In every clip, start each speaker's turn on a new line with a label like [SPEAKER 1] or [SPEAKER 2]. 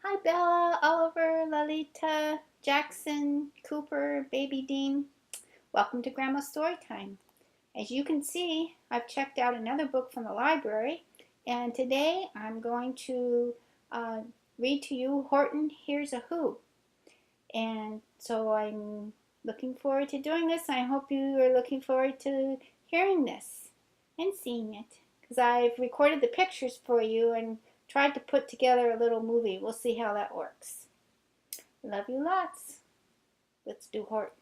[SPEAKER 1] Hi Bella, Oliver, Lalita, Jackson, Cooper, Baby Dean. Welcome to Grandma's Storytime. As you can see, I've checked out another book from the library, and today I'm going to uh, read to you Horton Hears a Who. And so I'm looking forward to doing this. I hope you are looking forward to hearing this and seeing it, because I've recorded the pictures for you and tried to put together a little movie. We'll see how that works. Love you lots. Let's do Horton.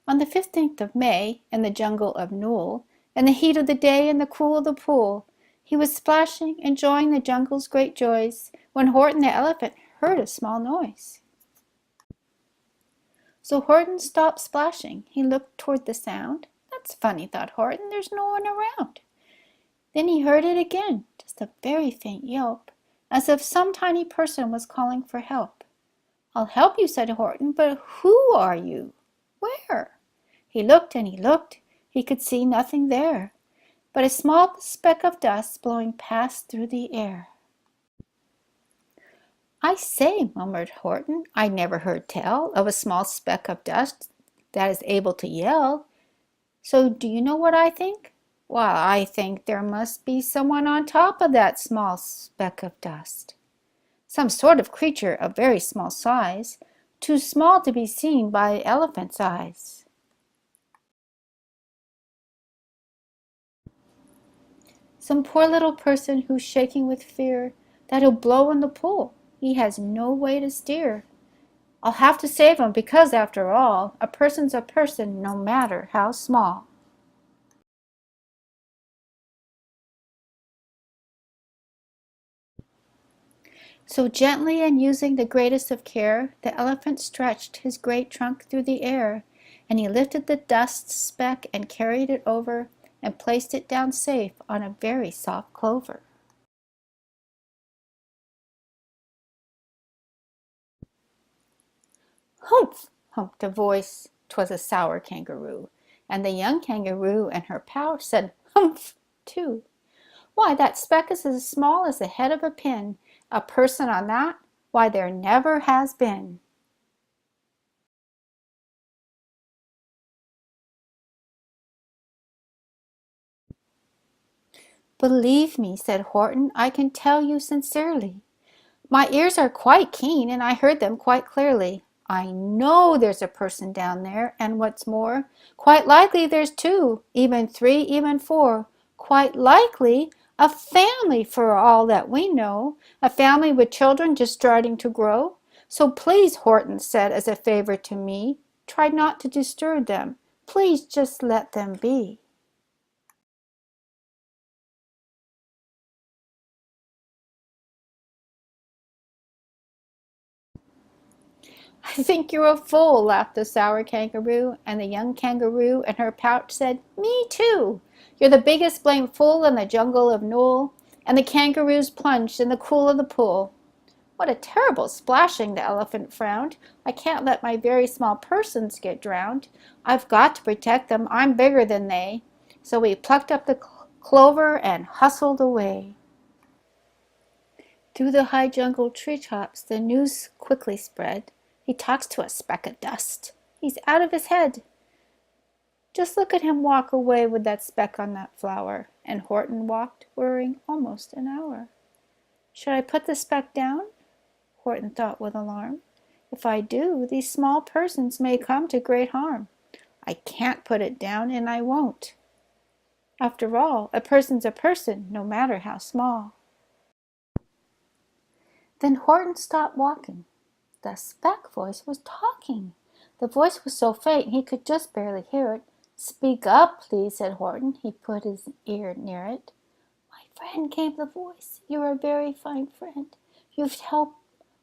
[SPEAKER 1] On the 15th of May, in the jungle of Nool, in the heat of the day and the cool of the pool, he was splashing, enjoying the jungle's great joys, when Horton the elephant heard a small noise. So Horton stopped splashing. He looked toward the sound. That's funny, thought Horton. There's no one around. Then he heard it again, just a very faint yelp, as if some tiny person was calling for help. I'll help you, said Horton, but who are you? Where? He looked and he looked. He could see nothing there, but a small speck of dust blowing past through the air. I say, murmured Horton, I never heard tell of a small speck of dust that is able to yell. So do you know what I think? Well, I think there must be someone on top of that small speck of dust. Some sort of creature of very small size, too small to be seen by elephant's eyes. Some poor little person who's shaking with fear that he'll blow in the pool. He has no way to steer. I'll have to save him because, after all, a person's a person no matter how small. So gently and using the greatest of care, the elephant stretched his great trunk through the air, and he lifted the dust speck and carried it over and placed it down safe on a very soft clover. Humph! Humphed a voice. 'Twas a sour kangaroo, and the young kangaroo and her pal said humph too. Why, that speck is as small as the head of a pin. A person on that? Why, there never has been. Believe me, said Horton, I can tell you sincerely. My ears are quite keen, and I heard them quite clearly. I know there's a person down there, and what's more, quite likely there's two, even three, even four. Quite likely a family for all that we know, a family with children just starting to grow. So please, Horton said as a favor to me, try not to disturb them. Please just let them be. I think you're a fool, laughed the sour kangaroo, and the young kangaroo in her pouch said, Me too. You're the biggest blamed fool in the jungle of Nool. And the kangaroos plunged in the cool of the pool. What a terrible splashing, the elephant frowned. I can't let my very small persons get drowned. I've got to protect them. I'm bigger than they. So he plucked up the clover and hustled away. Through the high jungle treetops the news quickly spread. He talks to a speck of dust. He's out of his head. Just look at him walk away with that speck on that flower. And Horton walked, worrying almost an hour. Should I put the speck down? Horton thought with alarm. If I do, these small persons may come to great harm. I can't put it down, and I won't. After all, a person's a person, no matter how small. Then Horton stopped walking. The speck voice was talking. The voice was so faint he could just barely hear it. Speak up, please, said Horton. He put his ear near it. My friend, came the voice. You're a very fine friend. You've helped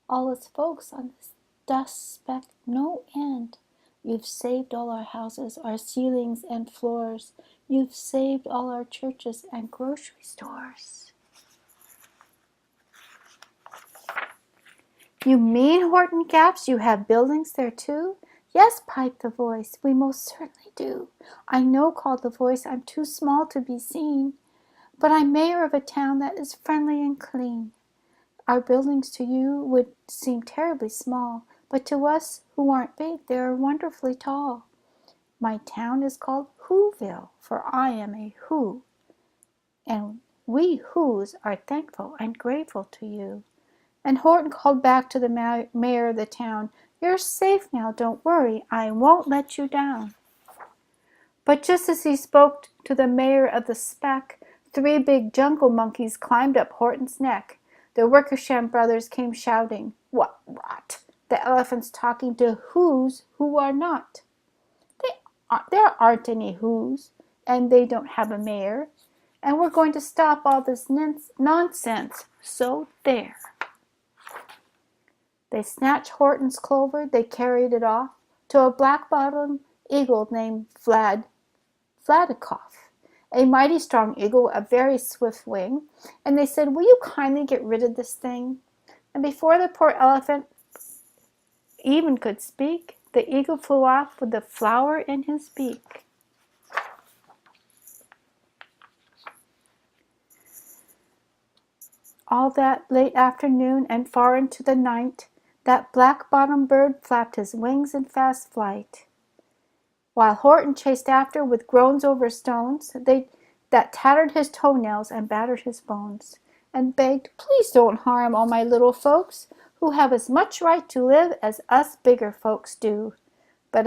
[SPEAKER 1] all us folks on this dust speck no end. You've saved all our houses, our ceilings and floors. You've saved all our churches and grocery stores. You mean, Horton gasped, you have buildings there too? Yes, piped the voice, we most certainly do. I know, called the voice, I'm too small to be seen. But I'm mayor of a town that is friendly and clean. Our buildings to you would seem terribly small, but to us who aren't big, they are wonderfully tall. My town is called Whoville, for I am a Who, and we Whos are thankful and grateful to you. And Horton called back to the mayor of the town, You're safe now, don't worry, I won't let you down. But just as he spoke to the mayor of the speck, 3 big jungle monkeys climbed up Horton's neck. The Wickersham brothers came shouting, What rot! The elephant's talking to Whos who are not. There aren't any Whos, and they don't have a mayor, and we're going to stop all this nonsense, so there. They snatched Horton's clover, they carried it off to a black-bottomed eagle named Vladikoff, a mighty strong eagle with a very swift wing, and they said, Will you kindly get rid of this thing? And before the poor elephant even could speak, the eagle flew off with the flower in his beak. All that late afternoon and far into the night, that black-bottomed bird flapped his wings in fast flight, while Horton chased after with groans over stones that tattered his toenails and battered his bones, and begged, Please don't harm all my little folks, who have as much right to live as us bigger folks do. But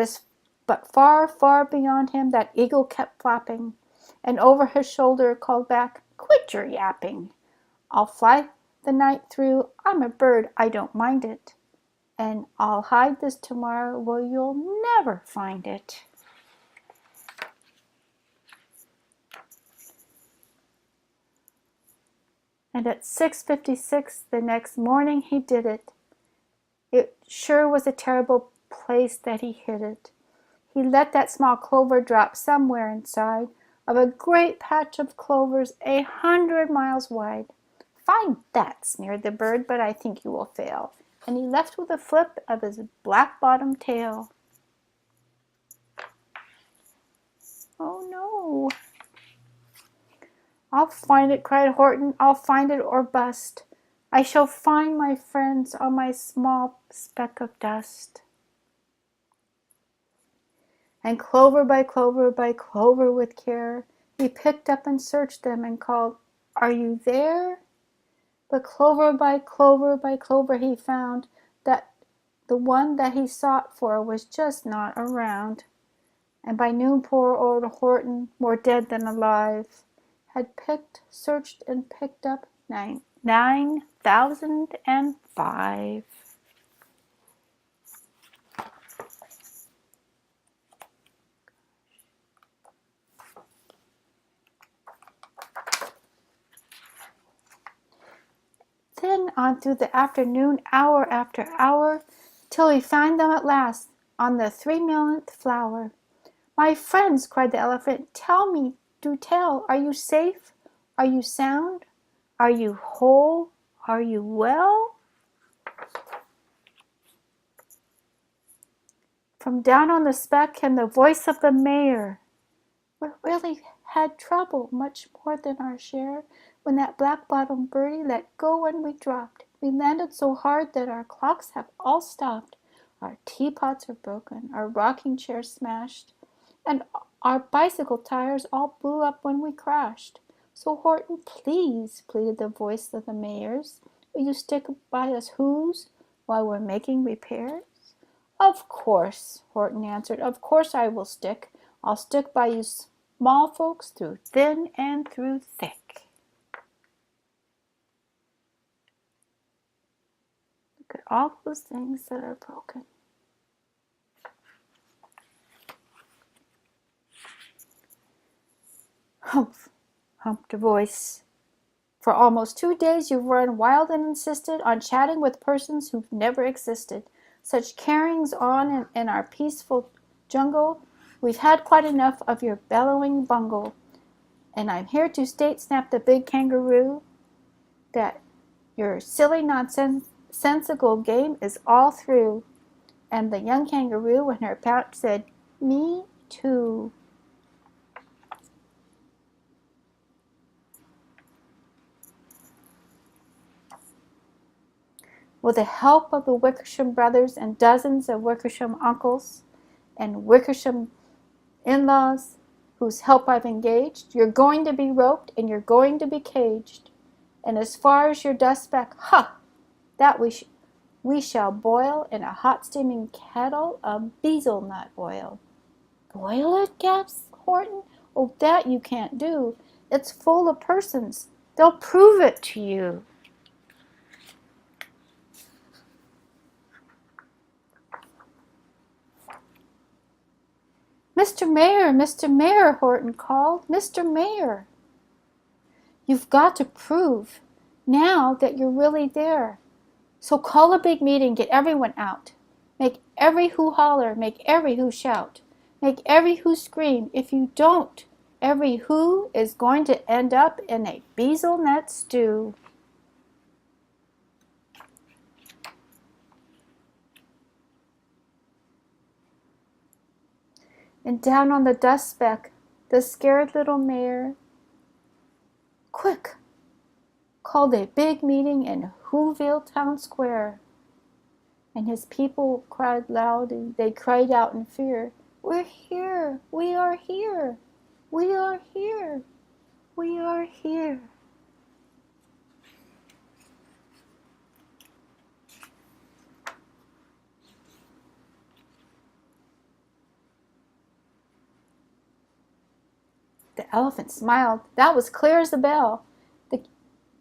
[SPEAKER 1] far, far beyond him that eagle kept flapping, and over his shoulder called back, Quit your yapping. I'll fly the night through, I'm a bird, I don't mind it. And I'll hide this tomorrow where you'll never find it. And at 6:56 the next morning he did it. It sure was a terrible place that he hid it. He let that small clover drop somewhere inside of a great patch of clovers 100 miles wide. Find that, sneered the bird, but I think you will fail. And he left with a flip of his black-bottomed tail. Oh no! I'll find it, cried Horton. I'll find it or bust. I shall find my friends on my small speck of dust. And clover by clover by clover with care, he picked up and searched them and called, Are you there? But clover by clover by clover he found that the one that he sought for was just not around. And by noon poor old Horton, more dead than alive, had searched and picked up 9,005. Then on through the afternoon, hour after hour, till we find them at last on the 3 millionth flower. My friends, cried the elephant, tell me, do tell, are you safe? Are you sound? Are you whole? Are you well? From down on the speck came the voice of the mayor. We really had trouble, much more than our share, when that black-bottomed birdie let go and we dropped. We landed so hard that our clocks have all stopped. Our teapots are broken, our rocking chairs smashed, and our bicycle tires all blew up when we crashed. So Horton, please, pleaded the voice of the mayor's, will you stick by us Whos while we're making repairs? Of course, Horton answered, of course I will stick. I'll stick by you small folks through thin and through thick. Look at all those things that are broken. Humph, humped a voice. For almost 2 days you've run wild and insisted on chatting with persons who've never existed. Such carryings on in our peaceful jungle, we've had quite enough of your bellowing bungle. And I'm here to state, snapped the big kangaroo, that your silly nonsensical game is all through. And the young kangaroo in her pouch said, Me too. With the help of the Wickersham brothers and dozens of Wickersham uncles and Wickersham in-laws whose help I've engaged, you're going to be roped and you're going to be caged. And as far as your dust speck, that we shall boil in a hot steaming kettle of bezel nut oil. Boil it, gasped Horton. Oh, that you can't do. It's full of persons. They'll prove it to you. Mr. Mayor, Horton called. Mr. Mayor, you've got to prove now that you're really there. So call a big meeting, get everyone out. Make every who holler, make every who shout. Make every who scream. If you don't, every who is going to end up in a bezel nut stew. And down on the dust speck, the scared little mayor, quick, called a big meeting in Whoville Town Square. And his people cried loud, and they cried out in fear, "We're here! We are here! We are here! We are here!" The elephant smiled. That was clear as a bell.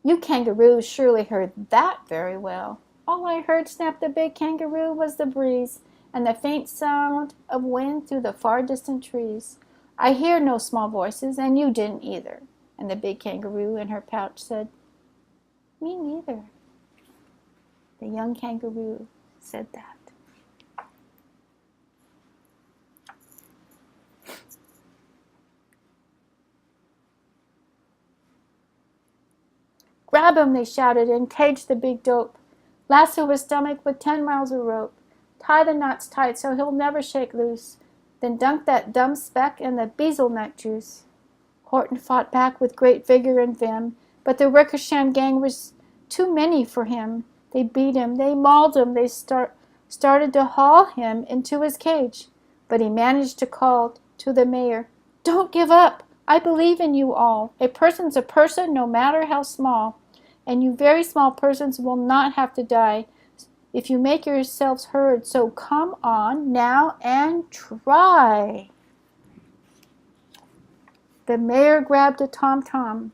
[SPEAKER 1] You kangaroos surely heard that very well. All I heard, snapped the big kangaroo, was the breeze and the faint sound of wind through the far distant trees. I hear no small voices, and you didn't either. And the big kangaroo in her pouch said, "Me neither." The young kangaroo said that. "Grab him," they shouted, and cage the big dope. Lasso his stomach with 10 miles of rope. Tie the knots tight so he'll never shake loose. Then dunk that dumb speck in the bezel nut juice. Horton fought back with great vigor and vim, but the Wickersham gang was too many for him. They beat him, they mauled him, they started to haul him into his cage. But he managed to call to the mayor, "Don't give up! I believe in you all. A person's a person no matter how small. And you very small persons will not have to die if you make yourselves heard. So come on now and try." The mayor grabbed a tom-tom.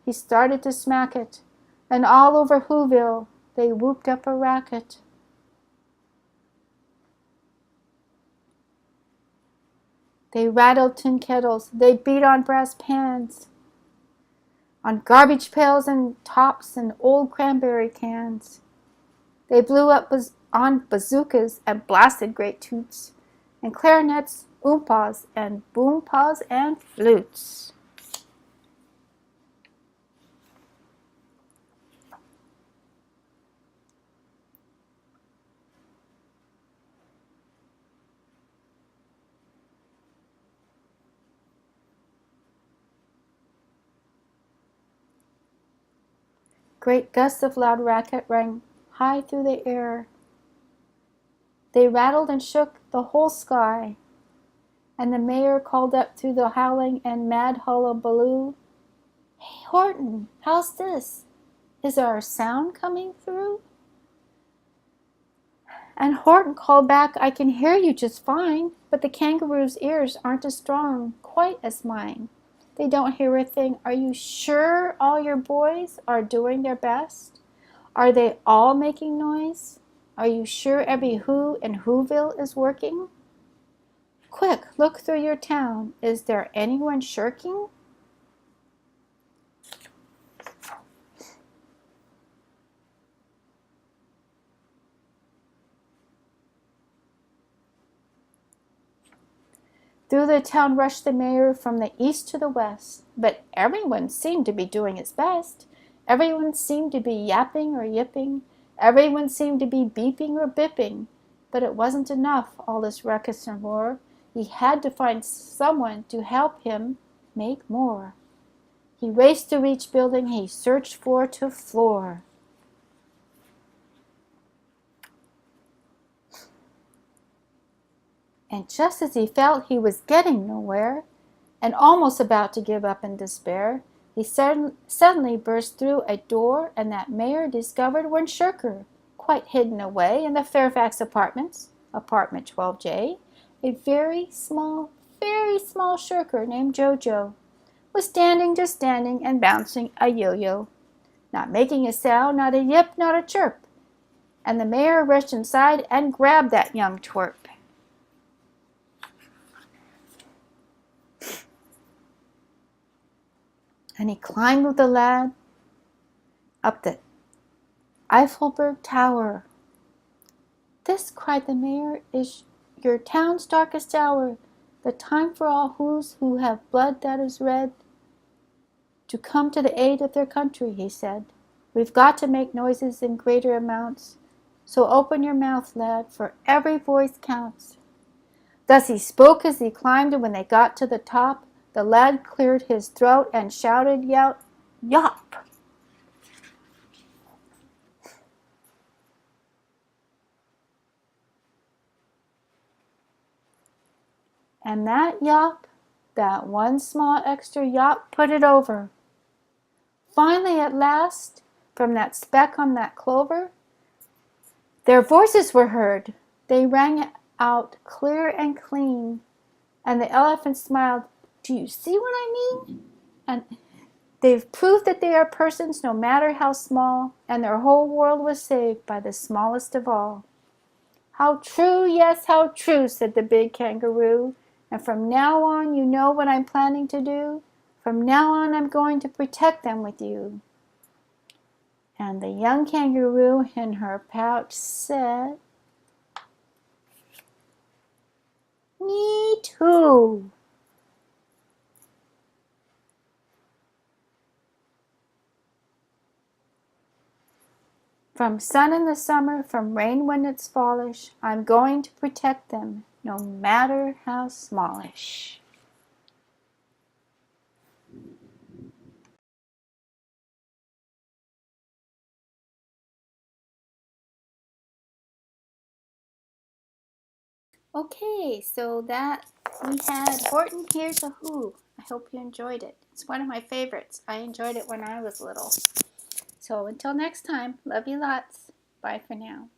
[SPEAKER 1] He started to smack it, and all over Whoville they whooped up a racket. They rattled tin kettles, they beat on brass pans, on garbage pails and tops and old cranberry cans. They blew up on bazookas and blasted great toots, and clarinets, oompas, and boompas, and flutes. Great gusts of loud racket rang high through the air. They rattled and shook the whole sky, and the mayor called up through the howling and mad hullabaloo, "Hey, Horton, how's this? Is our sound coming through?" And Horton called back, "I can hear you just fine, but the kangaroo's ears aren't as strong, quite as mine. They don't hear a thing. Are you sure all your boys are doing their best? Are they all making noise? Are you sure every who in Whoville is working? Quick, look through your town. Is there anyone shirking?" Through the town rushed the mayor from the east to the west, but everyone seemed to be doing his best. Everyone seemed to be yapping or yipping. Everyone seemed to be beeping or bipping. But it wasn't enough, all this ruckus and roar. He had to find someone to help him make more. He raced through each building he searched for to floor. And just as he felt he was getting nowhere, and almost about to give up in despair, he suddenly burst through a door, and that mayor discovered one shirker, quite hidden away in the Fairfax apartments, apartment 12J, a very small shirker named Jojo, was just standing and bouncing a yo-yo, not making a sound, not a yip, not a chirp. And the mayor rushed inside and grabbed that young twerp. And he climbed with the lad up the Eiffelberg Tower. "This," cried the mayor, "is your town's darkest hour, the time for all who have blood that is red, to come to the aid of their country," he said. "We've got to make noises in greater amounts, so open your mouth, lad, for every voice counts." Thus he spoke as he climbed, and when they got to the top, the lad cleared his throat and shouted out, "Yop!" And that yop, that one small extra yop, put it over. Finally, at last, from that speck on that clover, their voices were heard. They rang out clear and clean, and the elephant smiled. "Do you see what I mean? And they've proved that they are persons, no matter how small, and their whole world was saved by the smallest of all." "How true, yes, how true," said the big kangaroo. "And from now on, you know what I'm planning to do? From now on, I'm going to protect them with you." And the young kangaroo in her pouch said, "Me too." From sun in the summer, from rain when it's fallish, I'm going to protect them, no matter how smallish. Okay, so that we had Horton Here's a Who. I hope you enjoyed it. It's one of my favorites. I enjoyed it when I was little. So until next time, love you lots. Bye for now.